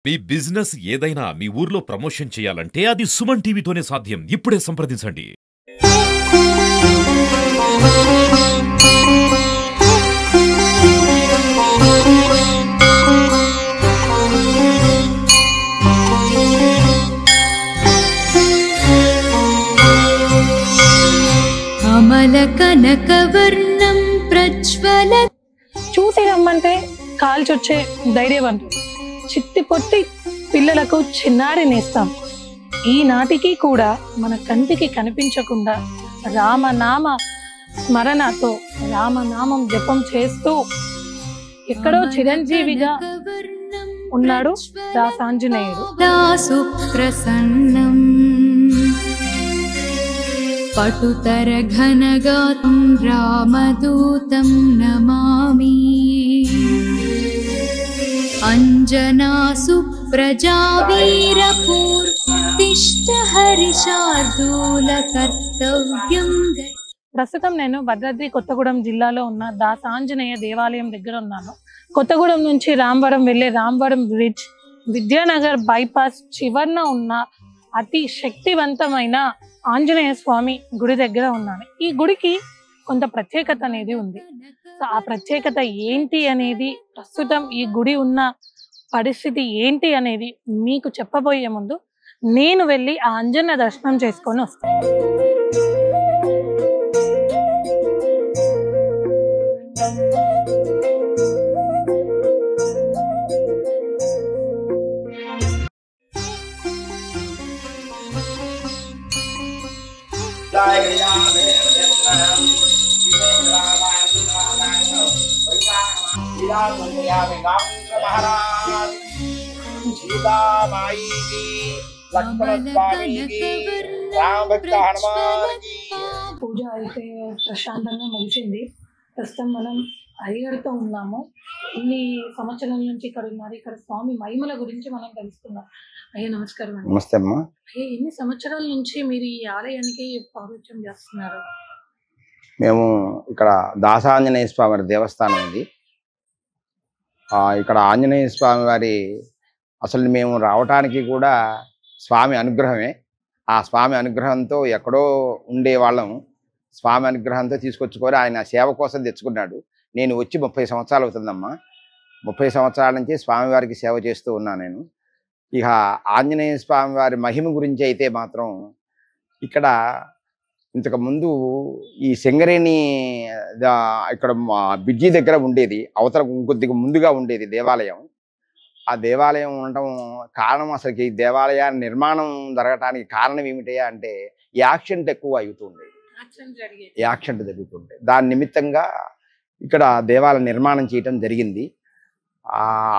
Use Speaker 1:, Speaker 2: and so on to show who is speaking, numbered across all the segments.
Speaker 1: మీ business ఏదైనా మీ ఊర్లో promotion చేయాలంటే అది సుమన్ టీవీతోనే సాధ్యం. ఇప్పుడే సంప్రదించండి.
Speaker 2: అమల కనకవర్ణం ప్రజ్వల
Speaker 3: చూసి రమ్మంటే కాల్చొచ్చే ధైర్యవంతుడు, చిత్తి పొట్టి పిల్లలకు చిన్నారి నేస్తాం. ఈనాటికి కూడా మన కంటికి కనిపించకుండా రామనామ స్మరణతో రామనామం జపం చేస్తూ ఎక్కడో చిరంజీవిగా ఉన్నాడు దాసాంజనేయుడు.
Speaker 2: దాసు ప్రసన్నం పటుతర ఘనగాతం రామదూతం నమామి. అంజనాసు ప్రజావీరపూర్తిష్ట హరిశార్దూల కర్తవ్యం.
Speaker 3: ప్రస్తుతం నేను భద్రాద్రి కొత్తగూడెం జిల్లాలో ఉన్న దాసాంజనేయ దేవాలయం దగ్గర ఉన్నాను. కొత్తగూడెం నుంచి రామవరం వెళ్ళే రామవరం బ్రిడ్జ్, విద్యానగర్ బైపాస్ చివరన ఉన్న అతి శక్తివంతమైన ఆంజనేయ స్వామి గుడి దగ్గర ఉన్నాను. ఈ గుడికి కొంత ప్రత్యేకత అనేది ఉంది. సో ఆ ప్రత్యేకత ఏంటి అనేది, ప్రస్తుతం ఈ గుడి ఉన్న పరిస్థితి ఏంటి అనేది మీకు చెప్పబోయే ముందు నేను వెళ్ళి ఆ అంజన్న దర్శనం చేసుకొని వస్తాను. పూజ అయితే ప్రశాంతంగా ముగిసింది. ప్రస్తుతం మనం అయ్యగారితో ఉన్నాము. ఇన్ని సంవత్సరాల నుంచి ఇక్కడ ఉన్నారు. ఇక్కడ స్వామి మహిమల గురించి మనం తెలుసుకుందాం. అయ్యా నమస్కారం అండి.
Speaker 4: నమస్తే అమ్మా.
Speaker 3: అయ్యా ఎన్ని సంవత్సరాల నుంచి మీరు ఈ ఆలయానికి పౌరోహిత్యం చేస్తున్నారు?
Speaker 4: మేము ఇక్కడ దాసాంజనేయ స్వామి వారి దేవస్థానం ఉంది. ఇక్కడ ఆంజనేయ స్వామి వారి అసలు మేము రావటానికి కూడా స్వామి అనుగ్రహమే. ఆ స్వామి అనుగ్రహంతో ఎక్కడో ఉండేవాళ్ళం స్వామి అనుగ్రహంతో తీసుకొచ్చుకొని ఆయన సేవ కోసం తెచ్చుకున్నాడు. నేను వచ్చి 30 సంవత్సరాలు అవుతుందమ్మా. 30 సంవత్సరాల నుంచి స్వామివారికి సేవ చేస్తూ ఉన్నాను నేను. ఇక ఆంజనేయ స్వామి వారి మహిమ గురించి అయితే మాత్రం ఇక్కడ ఇంతకుముందు ఈ సింగరేణి ఇక్కడ బిడ్జి దగ్గర ఉండేది, అవతల కొద్దిగా ముందుగా ఉండేది దేవాలయం. ఆ దేవాలయం ఉండటం కారణం, అసలుకి ఈ దేవాలయాన్ని నిర్మాణం జరగటానికి కారణం ఏమిటయా అంటే యాక్సిడెంట్ ఎక్కువ అవుతుండేది, యాక్సిడెంట్ జరుగుతుండే. దాని నిమిత్తంగా ఇక్కడ దేవాలయ నిర్మాణం చేయటం జరిగింది.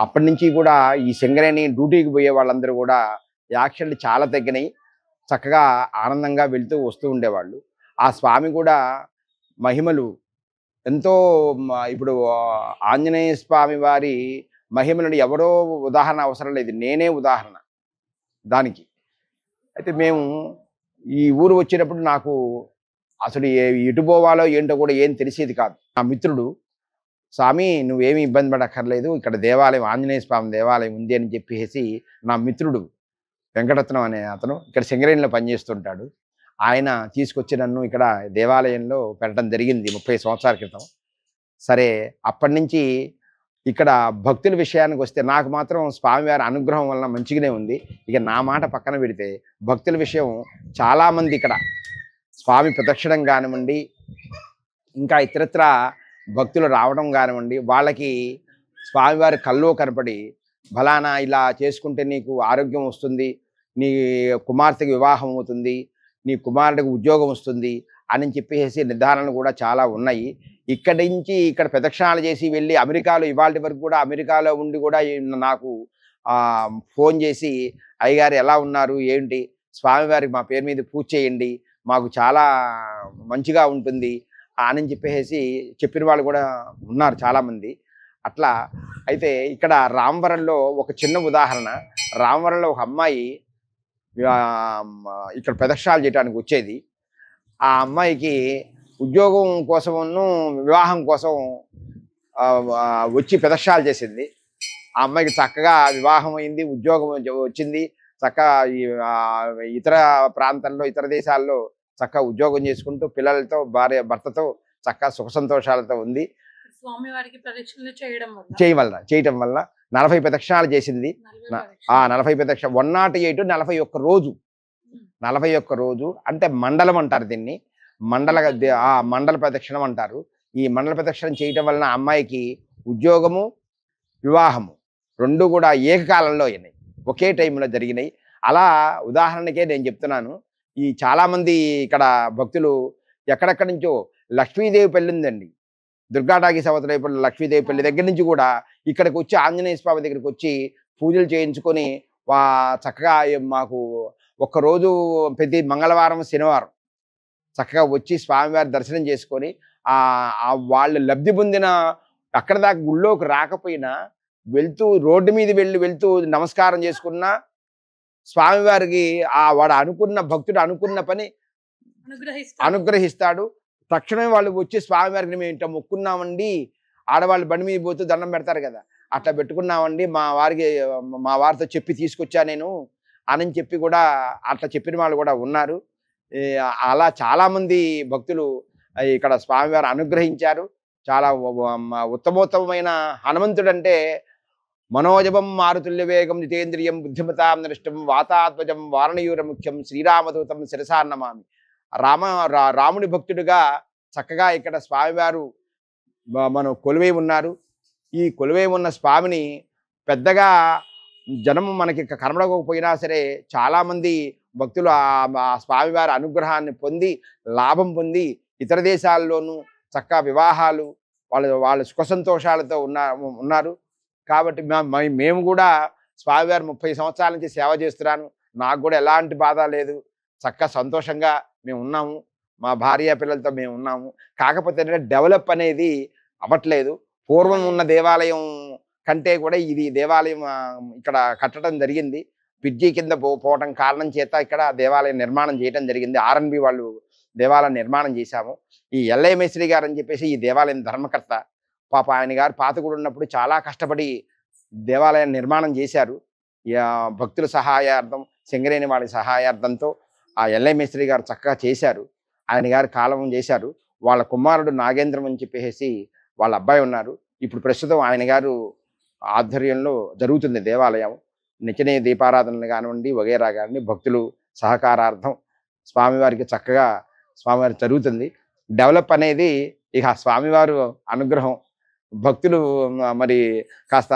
Speaker 4: అప్పటి నుంచి కూడా ఈ సింగరేణి డ్యూటీకి పోయే వాళ్ళందరూ కూడా యాక్సిడెంట్లు చాలా తగ్గినాయి, చక్కగా ఆనందంగా వెళ్తూ వస్తూ ఉండేవాళ్ళు. ఆ స్వామి కూడా మహిమలు ఎంతో. ఇప్పుడు ఆంజనేయ స్వామి వారి మహిమలను ఎవరో ఉదాహరణ అవసరం లేదు, నేనే ఉదాహరణ దానికి. అయితే మేము ఈ ఊరు వచ్చినప్పుడు నాకు అసలు ఎటు పోవాలో ఏంటో కూడా ఏం తెలిసేది కాదు. నా మిత్రుడు, స్వామి నువ్వేమీ ఇబ్బంది పడక్కర్లేదు, ఇక్కడ దేవాలయం ఆంజనేయ స్వామి దేవాలయం ఉంది అని చెప్పేసి నా మిత్రుడు వెంకటరత్నం అనే అతను ఇక్కడ సింగరేణిలో పనిచేస్తుంటాడు. ఆయన తీసుకొచ్చి నన్ను ఇక్కడ దేవాలయంలో పెట్టడం జరిగింది 30 సంవత్సరాల క్రితం. సరే అప్పటి నుంచి ఇక్కడ భక్తుల విషయానికి వస్తే నాకు మాత్రం స్వామివారి అనుగ్రహం వలన మంచిగానే ఉంది. ఇక నా మాట పక్కన పెడితే భక్తుల విషయం చాలామంది ఇక్కడ స్వామి ప్రదక్షిణం కానివ్వండి, ఇంకా ఇతరత్ర భక్తులు రావడం కానివ్వండి, వాళ్ళకి స్వామివారి కల్లో కనపడి ఫలానా ఇలా చేసుకుంటే నీకు ఆరోగ్యం వస్తుంది, నీ కుమార్తెకి వివాహం అవుతుంది, నీ కుమారుడికి ఉద్యోగం వస్తుంది అని చెప్పేసి నిర్ధారణలు కూడా చాలా ఉన్నాయి. ఇక్కడి నుంచి ఇక్కడ ప్రదక్షిణాలు చేసి వెళ్ళి అమెరికాలో ఇవాళ వరకు కూడా అమెరికాలో ఉండి కూడా నాకు ఫోన్ చేసి అయ్యగారు ఎలా ఉన్నారు ఏంటి, స్వామివారికి మా పేరు మీద పూజ చేయండి, మాకు చాలా మంచిగా ఉంటుంది అని చెప్పేసి చెప్పిన వాళ్ళు కూడా ఉన్నారు చాలామంది. అట్లా అయితే ఇక్కడ రామవరంలో ఒక చిన్న ఉదాహరణ. రామవరంలో ఒక అమ్మాయి ఇక్కడ ప్రదక్షిణాలు చేయడానికి వచ్చేది. ఆ అమ్మాయికి ఉద్యోగం కోసమును వివాహం కోసం వచ్చి ప్రదక్షిణాలు చేసింది. ఆ అమ్మాయికి చక్కగా వివాహం అయింది, ఉద్యోగం వచ్చింది, చక్కగా ఇతర ప్రాంతాల్లో ఇతర దేశాల్లో చక్కగా ఉద్యోగం చేసుకుంటూ పిల్లలతో భర్తతో చక్కగా సుఖ సంతోషాలతో ఉంది.
Speaker 3: స్వామివారికి ప్రదక్షిణలు
Speaker 4: చేయటం వల్ల 40 ప్రదక్షిణాలు చేసింది. 40 ప్రదక్షిణ 108 41 రోజు 41 రోజు అంటే మండలం అంటారు దీన్ని. మండల ప్రదక్షిణం అంటారు. ఈ మండల ప్రదక్షిణం చేయటం వలన అమ్మాయికి ఉద్యోగము వివాహము రెండు కూడా ఏకకాలంలో అయినాయి, ఒకే టైంలో జరిగినాయి. అలా ఉదాహరణకే నేను చెప్తున్నాను. ఈ చాలామంది ఇక్కడ భక్తులు ఎక్కడెక్కడి నుంచో లక్ష్మీదేవి పెళ్ళి ఉందండి, దుర్గాటాకి సంవత్సరం ఇప్పుడు లక్ష్మీదేవి పెళ్లి దగ్గర నుంచి కూడా ఇక్కడికి వచ్చి ఆంజనేయ స్వామి దగ్గరికి వచ్చి పూజలు చేయించుకొని చక్కగా మాకు ఒక్కరోజు ప్రతి మంగళవారం శనివారం చక్కగా వచ్చి స్వామివారి దర్శనం చేసుకొని వాళ్ళు లబ్ధి పొందిన అక్కడ దాకా గుళ్ళోకి రాకపోయినా వెళ్తూ రోడ్డు మీద వెళ్తూ నమస్కారం చేసుకున్నా స్వామివారికి వాడు అనుకున్న భక్తుడు అనుకున్న పని అనుగ్రహిస్తాడు. తక్షణమే వాళ్ళు వచ్చి స్వామివారికి మేము ఇంట మొక్కున్నామండి, ఆడవాళ్ళు బండి మీద పోతూ దండం పెడతారు కదా, అట్లా పెట్టుకున్నామండి, మా వారితో చెప్పి తీసుకొచ్చా నేను అని చెప్పి కూడా అట్లా చెప్పిన వాళ్ళు కూడా ఉన్నారు. అలా చాలామంది భక్తులు ఇక్కడ స్వామివారు అనుగ్రహించారు. చాలా ఉత్తమోత్తమైన హనుమంతుడు అంటే మనోజపం మారుతుల్య వేగం జితేంద్రియం బుద్ధిమతాం నృష్టం వాతాత్మజం వారణయూర ముఖ్యం శ్రీరామదూతం శిరసాన్నమామి. రాముని భక్తుడిగా చక్కగా ఇక్కడ స్వామివారు మనం కొలువై ఉన్నారు. ఈ కొలువై ఉన్న స్వామిని పెద్దగా జనం మనకి కనబడకపోయినా సరే చాలామంది భక్తులు ఆ స్వామివారి అనుగ్రహాన్ని పొంది లాభం పొంది ఇతర దేశాల్లోనూ చక్కగా వివాహాలు వాళ్ళ సుఖ సంతోషాలతో ఉన్నారు. కాబట్టి మేము కూడా స్వామివారి 30 సంవత్సరాల నుంచి సేవ చేస్తున్నాను, నాకు కూడా ఎలాంటి బాధ లేదు, చక్కగా సంతోషంగా మేము ఉన్నాము, మా భార్య పిల్లలతో మేము ఉన్నాము. కాకపోతే డెవలప్ అనేది అవ్వట్లేదు. పూర్వం ఉన్న దేవాలయం కంటే కూడా ఇది దేవాలయం ఇక్కడ కట్టడం జరిగింది. బ్రిడ్జి కింద పోవటం కారణం చేత ఇక్కడ దేవాలయం నిర్మాణం చేయడం జరిగింది. ఆర్ఎన్బి వాళ్ళు దేవాలయం నిర్మాణం చేశాము. ఈ ఎల్ఐ మేస్త్రి గారు అని చెప్పేసి ఈ దేవాలయం ధర్మకర్త, పాప ఆయన గారు పాతగుడు ఉన్నప్పుడు చాలా కష్టపడి దేవాలయం నిర్మాణం చేశారు. భక్తుల సహాయార్థం సింగరేణి వాళ్ళ సహాయార్థంతో ఆ ఎల్ఐ మేస్త్రి గారు చక్కగా చేశారు. ఆయన గారు కాలం చేశారు. వాళ్ళ కుమారుడు నాగేంద్రం అని చెప్పేసి వాళ్ళ అబ్బాయి ఉన్నారు. ఇప్పుడు ప్రస్తుతం ఆయన గారు ఆధ్వర్యంలో జరుగుతుంది దేవాలయం. నిత్యనే దీపారాధనలు కానివ్వండి వగేరా కానివ్వండి భక్తులు సహకారార్థం స్వామివారికి చక్కగా స్వామివారి జరుగుతుంది. డెవలప్ అనేది ఇక స్వామివారు అనుగ్రహం. భక్తులు మరి కాస్త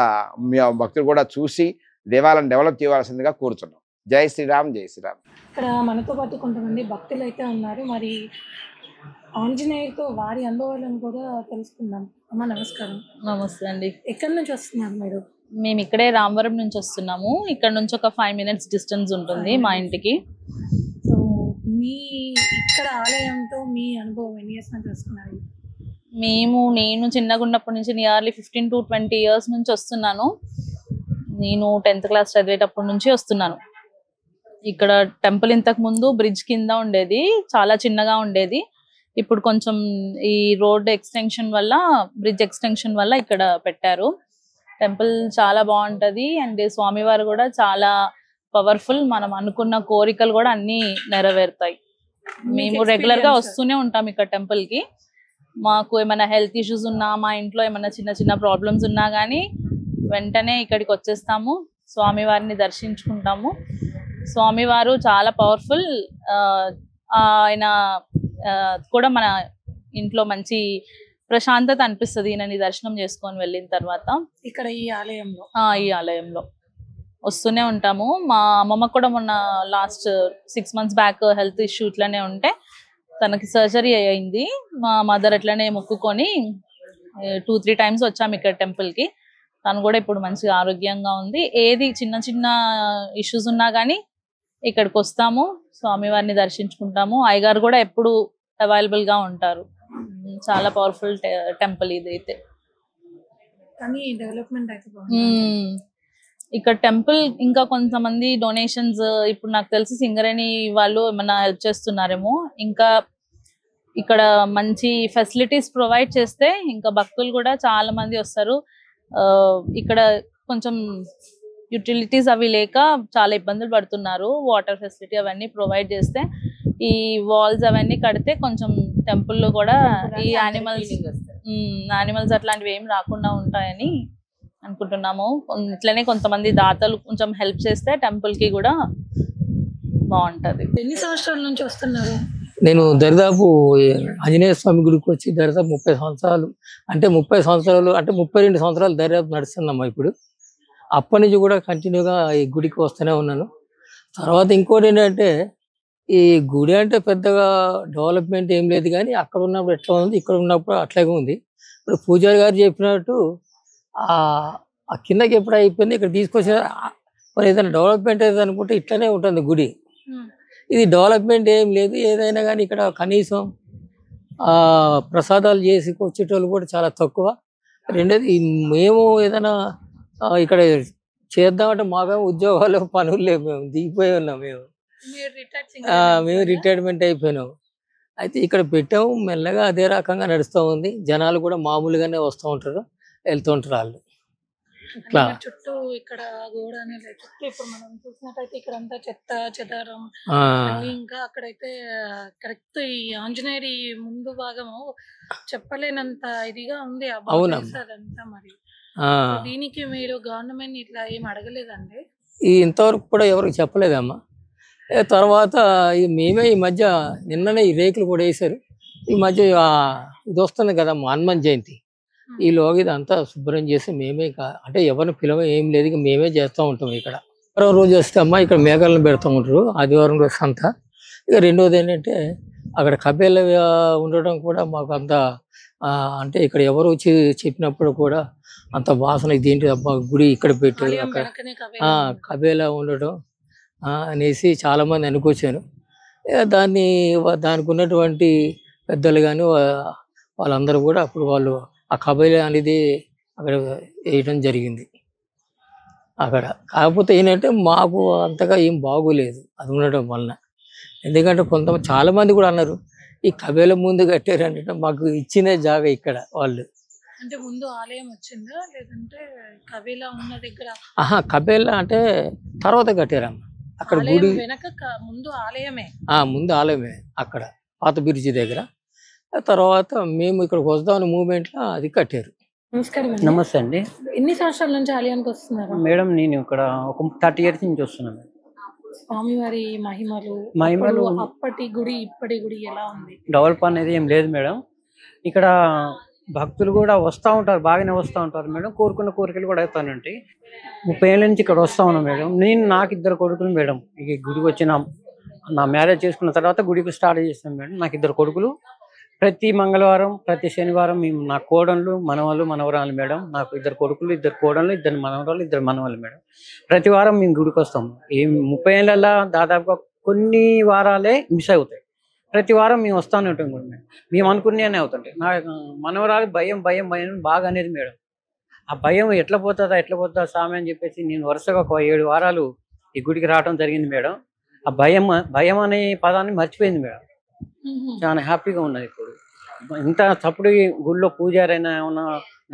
Speaker 4: భక్తులు కూడా చూసి దేవాలయం డెవలప్ చేయవలసిందిగా కోరుతున్నాం. జై శ్రీరామ్, జై శ్రీరామ్.
Speaker 3: ఇక్కడ మనతో పాటు కొంతమంది భక్తులు అయితే ఉన్నారు. మరి ఆంజనేయులతో వారి అనుభవాలను కూడా తెలుసుకుందాం. అమ్మ నమస్కారం.
Speaker 5: నమస్తే అండి.
Speaker 3: ఎక్కడి నుంచి వస్తున్నారు మీరు?
Speaker 5: మేము ఇక్కడే రామవరం నుంచి వస్తున్నాము. ఇక్కడ నుంచి ఒక 5 minutes డిస్టెన్స్ ఉంటుంది మా ఇంటికి.
Speaker 3: సో మీ ఇక్కడ ఆలయంతో మీ అనుభవం ఎన్ని ఇయర్స్ నుంచి వస్తున్నారు?
Speaker 5: నేను చిన్నగా ఉన్నప్పటి నుంచి నియర్లీ 15 to 20 years నుంచి వస్తున్నాను. నేను 10th class చదివేటప్పటి నుంచి వస్తున్నాను. ఇక్కడ టెంపుల్ ఇంతకు ముందు బ్రిడ్జ్ కింద ఉండేది, చాలా చిన్నగా ఉండేది. ఇప్పుడు కొంచెం ఈ రోడ్ ఎక్స్టెన్షన్ వల్ల, బ్రిడ్జ్ ఎక్స్టెన్షన్ వల్ల ఇక్కడ పెట్టారు. టెంపుల్ చాలా బాగుంటది. అండ్ స్వామివారు కూడా చాలా పవర్ఫుల్. మనం అనుకున్న కోరికలు కూడా అన్ని నెరవేరుతాయి. మేము రెగ్యులర్ గా వస్తూనే ఉంటాం ఇక్కడ టెంపుల్ కి. మాకు ఏమైనా హెల్త్ ఇష్యూస్ ఉన్నా, మా ఇంట్లో ఏమైనా చిన్న చిన్న ప్రాబ్లమ్స్ ఉన్నా కానీ వెంటనే ఇక్కడికి వచ్చేస్తాము, స్వామివారిని దర్శించుకుంటాము. స్వామివారు చాలా పవర్ఫుల్. ఆయన కూడా మన ఇంట్లో మంచి ప్రశాంతత అనిపిస్తుంది ఈయనని దర్శనం చేసుకొని వెళ్ళిన తర్వాత.
Speaker 3: ఇక్కడ ఈ ఆలయంలో
Speaker 5: వస్తూనే ఉంటాము. మా అమ్మమ్మ కూడా మొన్న last 6 months back health issue ఇట్లానే ఉంటే తనకి సర్జరీ అయింది. మా మదర్ అట్లనే మొక్కుకొని 2-3 times వచ్చాము ఇక్కడ టెంపుల్ కి. తను కూడా ఇప్పుడు మంచిగా ఆరోగ్యంగా ఉంది. ఏది చిన్న చిన్న ఇష్యూస్ ఉన్నా కానీ ఇక్కడికి వస్తాము, స్వామివారిని దర్శించుకుంటాము. అయ్యగారు కూడా ఎప్పుడు అవైలబుల్ గా ఉంటారు. చాలా పవర్ఫుల్ టెంపుల్ ఇది అయితే. ఇక్కడ టెంపుల్ ఇంకా కొంతమంది డొనేషన్స్, ఇప్పుడు నాకు తెలిసి సింగరేణి వాళ్ళు ఏమైనా హెల్ప్ చేస్తున్నారేమో. ఇంకా ఇక్కడ మంచి ఫెసిలిటీస్ ప్రొవైడ్ చేస్తే ఇంకా భక్తులు కూడా చాలా మంది వస్తారు. ఇక్కడ కొంచెం యూటిలిటీస్ అవి లేక చాలా ఇబ్బందులు పడుతున్నారు. వాటర్ ఫెసిలిటీ అవన్నీ ప్రొవైడ్ చేస్తే, ఈ వాల్స్ అవన్నీ కడితే కొంచెం టెంపుల్లో కూడా ఈ యానిమల్స్ అట్లాంటివి ఏం రాకుండా ఉంటాయని అనుకుంటున్నాము. ఇట్లనే కొంతమంది దాతలు కొంచెం హెల్ప్ చేస్తే టెంపుల్ కి కూడా బాగుంటది.
Speaker 3: ఎన్ని సంవత్సరాల నుంచి వస్తున్నారు?
Speaker 6: నేను దరిదాపు ఆంజనేయ స్వామి గుడికి వచ్చి దరిదాపు 30 సంవత్సరాలు, అంటే 30 సంవత్సరాలు అంటే 32 సంవత్సరాలు దరిదాపు నడుస్తున్నామ్మా ఇప్పుడు. అప్పటి నుంచి కూడా కంటిన్యూగా ఈ గుడికి వస్తూనే ఉన్నాను. తర్వాత ఇంకోటి ఏంటంటే, ఈ గుడి అంటే పెద్దగా డెవలప్మెంట్ ఏం లేదు, కానీ అక్కడ ఉన్నప్పుడు ఎట్లా ఉంది ఇక్కడ ఉన్నప్పుడు అట్లాగే ఉంది. ఇప్పుడు పూజారి గారు చెప్పినట్టు ఆ కిందకి ఎప్పుడు అయిపోయింది ఇక్కడ తీసుకొచ్చిన మరి ఏదైనా డెవలప్మెంట్ అయితే అనుకుంటే ఇట్లనే ఉంటుంది గుడి. ఇది డెవలప్మెంట్ ఏం లేదు. ఏదైనా కానీ ఇక్కడ కనీసం ప్రసాదాలు చేసి వచ్చేటోళ్ళు కూడా చాలా తక్కువ. రెండోది మేము ఏదైనా ఇక్కడ చేద్దామంటే మాకేమో ఉద్యోగాలు పనులు లేవు, మేము దిగిపోయి ఉన్నాం. మేము రిటైర్మెంట్ అయిపోయినాం. అయితే ఇక్కడ పెట్టాము, మెల్లగా అదే రకంగా నడుస్తూ ఉంది. జనాలు కూడా మామూలుగానే వస్తూ ఉంటారు, వెళ్తూ ఉంటారు వాళ్ళు.
Speaker 3: చుట్టూ ఇక్కడ గోడ అనేది చుట్టూ ఇప్పుడు మనం చూసినట్టయితే ఇక్కడ అంతా చెత్త చెదారం, ఇంకా అక్కడైతే కరెక్ట్ ఈ ఆంజనేయుడి ముందు భాగము చెప్పలేనంత ఇదిగా ఉంది అదంతా. మరి దీనికి మీరు గవర్నమెంట్ ఇట్లా ఏం అడగలేదండి?
Speaker 6: ఇంతవరకు కూడా ఎవరికి చెప్పలేదమ్మా. తర్వాత మేమే ఈ మధ్య నిన్ననే ఈ రేకులు కూడా వేసారు. ఈ మధ్య ఇది వస్తుంది కదా హనుమాన్ జయంతి, ఈలోగా ఇదంతా శుభ్రం చేసి మేమే, అంటే ఎవరిని పిలవ ఏం లేదు, ఇక మేమే చేస్తూ ఉంటాం. ఇక్కడ రోజు వస్తే అమ్మ ఇక్కడ మేఘాలను పెడతా ఉంటారు, ఆదివారం రోజు అంత. ఇక రెండోది ఏంటంటే అక్కడ కబేల ఉండడం కూడా మాకు అంత, అంటే ఇక్కడ ఎవరు వచ్చి చెప్పినప్పుడు కూడా అంత వాసన ఇదేంటి అబ్బా గుడి ఇక్కడ పెట్టి అక్కడ కబేలా ఉండడం అనేసి చాలామంది అనుకొచ్చాను. దానికి ఉన్నటువంటి పెద్దలు కానీ వాళ్ళందరూ కూడా అప్పుడు వాళ్ళు ఆ కబేలా అనేది అక్కడ వేయడం జరిగింది అక్కడ. కాకపోతే ఏంటంటే మాకు అంతగా ఏం బాగోలేదు అది ఉండడం వలన. ఎందుకంటే కొంతమంది చాలామంది కూడా అన్నారు ఈ కబేలా ముందు కట్టారంటే మాకు ఇచ్చిన జాగా ఇక్కడ వాళ్ళు.
Speaker 3: అంటే ముందు ఆలయం వచ్చిందా లేదంటే కబేలా ఉన్న దగ్గర?
Speaker 6: కబేలా అంటే తర్వాత కట్టారమ్మ అక్కడ గుడి
Speaker 3: వెనక ముందు ఆలయమే.
Speaker 6: ముందు ఆలయమే అక్కడ పాత బ్రిడ్జి దగ్గర. తర్వాత మేము ఇక్కడికి వస్తామని మూమెంట్ లో అది కట్టారు.
Speaker 3: నమస్కారం.
Speaker 7: నమస్తే అండి.
Speaker 3: ఎన్ని సంవత్సరాల నుంచి ఆలయానికి వస్తున్నారు
Speaker 7: మేడం? నేను ఇక్కడ ఒక 30 years నుంచి వస్తున్నాను.
Speaker 3: స్వామివారి మహిమలు అప్పటి గుడి ఇప్పటి గుడి ఎలా ఉంది?
Speaker 7: డెవలప్ అనేది ఏం లేదు మేడం. ఇక్కడ భక్తులు కూడా వస్తూ ఉంటారు, బాగానే వస్తూ ఉంటారు మేడం. కోరుకున్న కోరికలు కూడా అవుతానంటే 30 ఏళ్ళ నుంచి ఇక్కడ వస్తా ఉన్నాను మేడం. నాకు 2 కొడుకులు మేడం. ఈ గుడికి వచ్చిన నా మ్యారేజ్ చేసుకున్న తర్వాత గుడికి స్టార్ట్ చేస్తాను మేడం. నాకు 2 కొడుకులు. ప్రతి మంగళవారం ప్రతి శనివారం మేము నా కోడళ్ళు మనవాళ్ళు మనవరాలు మేడం. నాకు 2 కొడుకులు 2 కోడళ్ళు 2 మనవరాలు 2 మనవాళ్ళు మేడం. ప్రతి వారం మేము గుడికి వస్తాము. ఈ 30 ఏళ్ళ దాదాపుగా కొన్ని వారాలే మిస్ అవుతాయి. ప్రతి వారం మేము వస్తానే ఉంటాం కూడా మేడం. మేము అనుకునేనే అవుతుంటాయి. నా మనవరాలు భయం భయం భయం బాగా అనేది మేడం. ఆ భయం ఎట్లా పోతుందా స్వామి అని చెప్పేసి నేను వరుసగా ఒక 7 వారాలు ఈ గుడికి రావడం జరిగింది మేడం. ఆ భయం అనే పదాన్ని మర్చిపోయింది మేడం. చాలా హ్యాపీగా ఉన్నది. ఇప్పుడు ఇంత చప్పుడు గుళ్ళో పూజారైనా ఏమన్నా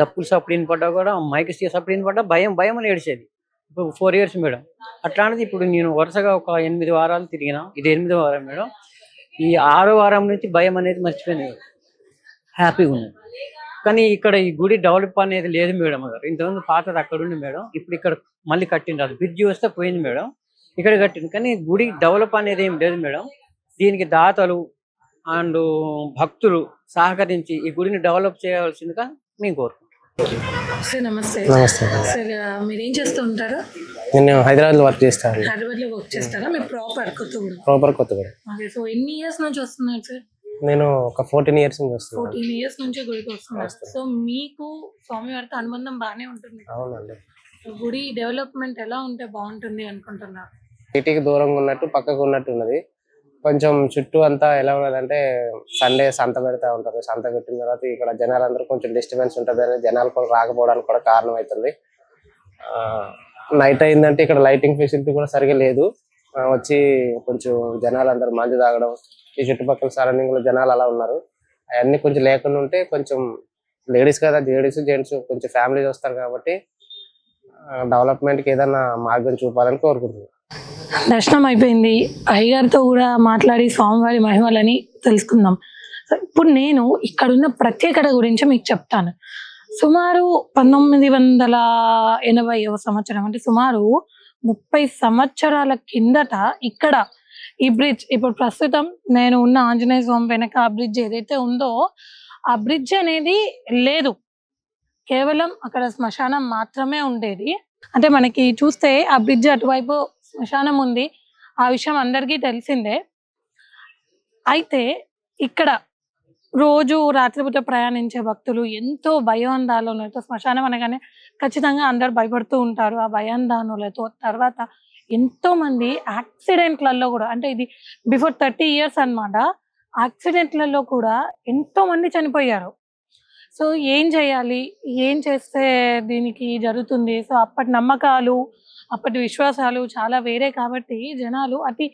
Speaker 7: డప్పులు సప్పుడు వినపడ్డా కూడా మైక్ సప్పుడు వినపడ్డా భయం అని ఏడిచేది. ఇప్పుడు 4 years మేడం. అట్లాంటిది ఇప్పుడు నేను వరుసగా ఒక 8 వారాలు తిరిగినా. ఇది 8వ వారం మేడం. ఈ 6వ వారం నుంచి భయం అనేది మర్చిపోయింది మేడం. హ్యాపీగా ఉన్నది. కానీ ఇక్కడ ఈ గుడి డెవలప్ అనేది లేదు మేడం గారు. ఇంతకుముందు పాతది అక్కడ ఉంది మేడం. ఇప్పుడు ఇక్కడ మళ్ళీ కట్టింది. అది బ్రిడ్జి వస్తే పోయింది మేడం. ఇక్కడ కట్టింది. కానీ గుడి డెవలప్ అనేది ఏం లేదు మేడం. దీనికి దాతలు అండ్ భక్తులు సహకరించి ఈ గుడిని డెవలప్ చేయవలసిందిగా మేము కోరుకుంటున్నాం.
Speaker 3: నమస్తే. సార్ మీరు ఏం చేస్తూ ఉంటారు?
Speaker 8: నేను హైదరాబాద్లో వర్క్ చేస్తాను.
Speaker 3: హైదరాబాద్లో వర్క్ చేస్తారా? మీరు ప్రాపర్
Speaker 8: కొత్తగూడెం.
Speaker 3: సో ఎన్ని ఇయర్స్ నుంచి వస్తున్నారు సార్?
Speaker 8: నేను ఒక 14 years నుంచి వస్తున్నాను.
Speaker 3: 14 years నుంచి గుడికి వస్తున్నారు. సో మీకు స్వామివారితో అనుబంధం బాగానే ఉంటుంది.
Speaker 8: అవునండి.
Speaker 3: గుడి డెవలప్మెంట్ ఎలా ఉంటే బాగుంటుంది అనుకుంటున్నారు?
Speaker 8: సిటీకి దూరంగా ఉన్నట్టు పక్కకు ఉన్నట్టు ఉన్నది. కొంచెం చుట్టూ అంతా ఎలా ఉన్నదంటే సండే సంత పెడతా ఉంటారు. సంత పెట్టిన తర్వాత ఇక్కడ జనాలందరూ కొంచెం డిస్టర్బెన్స్ ఉంటుంది అని జనాలు కూడా రాకపోవడానికి కూడా కారణం అవుతుంది. నైట్ అయిందంటే ఇక్కడ లైటింగ్ ఫెసిలిటీ కూడా సరిగా లేదు. వచ్చి కొంచెం జనాలందరూ మందు తాగడం, ఈ చుట్టుపక్కల సరౌండింగ్ లో జనాలు అలా ఉన్నారు. అవన్నీ కొంచెం లేకుండా ఉంటే కొంచెం లేడీస్ కదా, లేడీస్ జెంట్స్ కొంచెం ఫ్యామిలీస్ వస్తారు కాబట్టి డెవలప్మెంట్కి ఏదైనా మార్గం చూపాలని కోరుకుంటున్నాను.
Speaker 3: దర్శనం అయిపోయింది. అయ్యగారితో కూడా మాట్లాడి స్వామివారి మహిమలని తెలుసుకుందాం. సో ఇప్పుడు నేను ఇక్కడున్న ప్రత్యేకత గురించి మీకు చెప్తాను. సుమారు 1980వ సంవత్సరం, అంటే సుమారు 30 సంవత్సరాల కిందట ఇక్కడ ఈ బ్రిడ్జ్, ఇప్పుడు ప్రస్తుతం నేను ఉన్న ఆంజనేయ స్వామి వెనక ఆ బ్రిడ్జ్ ఏదైతే ఉందో ఆ బ్రిడ్జ్ అనేది లేదు. కేవలం అక్కడ శ్మశానం మాత్రమే ఉండేది. అంటే మనకి చూస్తే ఆ బ్రిడ్జ్ అటువైపు శ్మశానం ఉంది, ఆ విషయం అందరికీ తెలిసిందే. అయితే ఇక్కడ రోజు రాత్రిపూట ప్రయాణించే భక్తులు ఎంతో భయాందోళనలతో, శ్మశానం అనగానే ఖచ్చితంగా అందరు భయపడుతూ ఉంటారు. ఆ భయాందోళనలతో తర్వాత ఎంతో మంది యాక్సిడెంట్లలో కూడా, అంటే ఇది బిఫోర్ 30 years అన్నమాట, యాక్సిడెంట్లలో కూడా ఎంతో మంది చనిపోయారు. సో ఏం చేయాలి, ఏం చేస్తే దీనికి జరుగుతుంది? సో అప్పటి నమ్మకాలు, అప్పటి విశ్వాసాలు చాలా వేరే కాబట్టి జనాలు అతి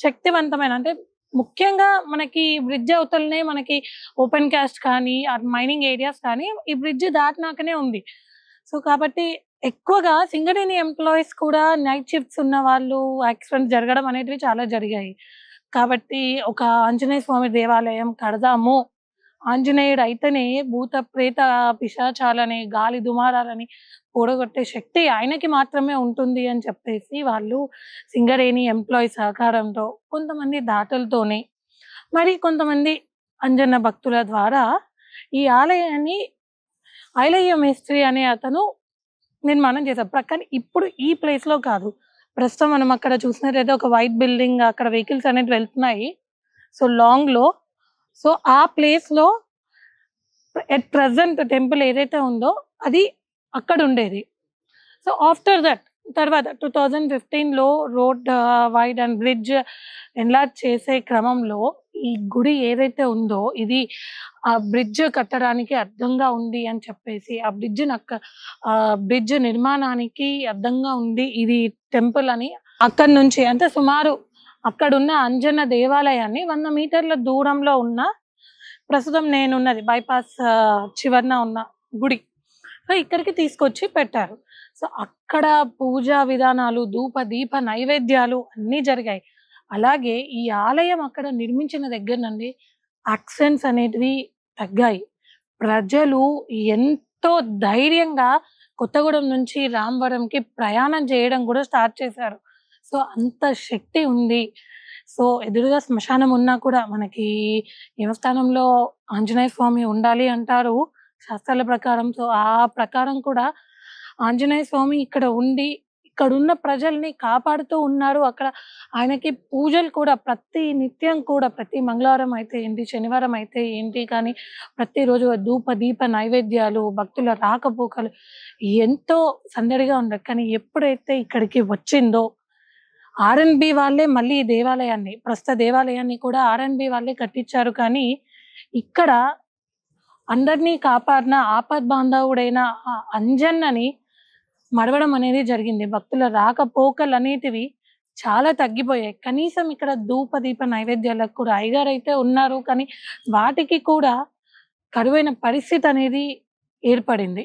Speaker 3: శక్తివంతమైన, అంటే ముఖ్యంగా మనకి బ్రిడ్జ్ అవతలనే మనకి ఓపెన్ కాస్ట్ కానీ మైనింగ్ ఏరియాస్ కానీ ఈ బ్రిడ్జ్ దాటినాకనే ఉంది. సో కాబట్టి ఎక్కువగా సింగరేణి ఎంప్లాయీస్ కూడా నైట్ షిఫ్ట్స్ ఉన్న వాళ్ళు యాక్సిడెంట్ జరగడం అనేటివి చాలా జరిగాయి. కాబట్టి ఒక ఆంజనేయ స్వామి దేవాలయం కడదాము, ఆంజనేయుడు అయితేనే భూత ప్రేత పిశాచాలని గాలి దుమారాలని కూడగొట్టే శక్తి ఆయనకి మాత్రమే ఉంటుంది అని చెప్పేసి వాళ్ళు సింగరేణి ఎంప్లాయీ సహకారంతో, కొంతమంది దాతలతోనే, మరి కొంతమంది అంజన్న భక్తుల ద్వారా ఈ ఆలయాన్ని ఐలయ్య మేస్త్రి అనే అతను నిర్మాణం చేశారు. కానీ ఇప్పుడు ఈ ప్లేస్ లో కాదు, ప్రస్తుతం మనం అక్కడ చూసినట్లయితే ఒక వైట్ బిల్డింగ్, అక్కడ వెహికల్స్ అనేవి వెళ్తున్నాయి. సో లాంగ్ లో, సో ఆ ప్లేస్ లో ఎట్ ప్రజెంట్ టెంపుల్ ఏదైతే ఉందో అది అక్కడ ఉండేది. సో ఆఫ్టర్ దట్ తర్వాత 2015లో road wide and bridge enlarge చేసే క్రమంలో ఈ గుడి ఏదైతే ఉందో ఇది ఆ బ్రిడ్జ్ కట్టడానికి అర్థంగా ఉంది అని చెప్పేసి, ఆ బ్రిడ్జ్ నిర్మాణానికి అర్థంగా ఉంది ఇది టెంపుల్ అని అక్కడి నుంచి, అంటే సుమారు అక్కడున్న అంజన్న దేవాలయాన్ని 100 మీటర్ల దూరంలో ఉన్న, ప్రస్తుతం నేనున్నది బైపాస్ చివరన ఉన్న గుడి, సో ఇక్కడికి తీసుకొచ్చి పెట్టారు. సో అక్కడ పూజా విధానాలు, ధూప దీప నైవేద్యాలు అన్నీ జరిగాయి. అలాగే ఈ ఆలయం అక్కడ నిర్మించిన దగ్గర నుండి యాక్సిడెంట్స్ అనేటివి తగ్గాయి. ప్రజలు ఎంతో ధైర్యంగా కొత్తగూడెం నుంచి రామవరంకి ప్రయాణం చేయడం కూడా స్టార్ట్ చేశారు. సో అంత శక్తి ఉంది. సో ఎదురుగా శ్మశానం ఉన్నా కూడా మనకి దేవస్థానంలో ఆంజనేయ స్వామి ఉండాలి అంటారు శాస్త్రాల ప్రకారం. సో ఆ ప్రకారం కూడా ఆంజనేయ స్వామి ఇక్కడ ఉండి ఇక్కడున్న ప్రజల్ని కాపాడుతూ ఉన్నారు. అక్కడ ఆయనకి పూజలు కూడా ప్రతి నిత్యం కూడా, ప్రతి మంగళవారం అయితే ఏంటి, శనివారం అయితే ఏంటి, కానీ ప్రతిరోజు ధూప దీప నైవేద్యాలు, భక్తుల రాకపోకలు ఎంతో సందడిగా ఉండదు. కానీ ఎప్పుడైతే ఇక్కడికి వచ్చిందో ఆర్ఎన్బి వాళ్ళే మళ్ళీ ఈ దేవాలయాన్ని, ప్రస్తుత దేవాలయాన్ని కూడా ఆర్ఎన్బి వాళ్ళే కట్టించారు. కానీ ఇక్కడ అందరినీ కాపాడిన ఆపద్ బాంధవుడైన ఆ అంజన్నని మడవడం అనేది జరిగింది. భక్తుల రాకపోకలు అనేటివి చాలా తగ్గిపోయాయి. కనీసం ఇక్కడ ధూప దీప నైవేద్యాలకు కూడా అయ్యగారు అయితే ఉన్నారు, కానీ వాటికి కూడా కరువైన పరిస్థితి అనేది ఏర్పడింది.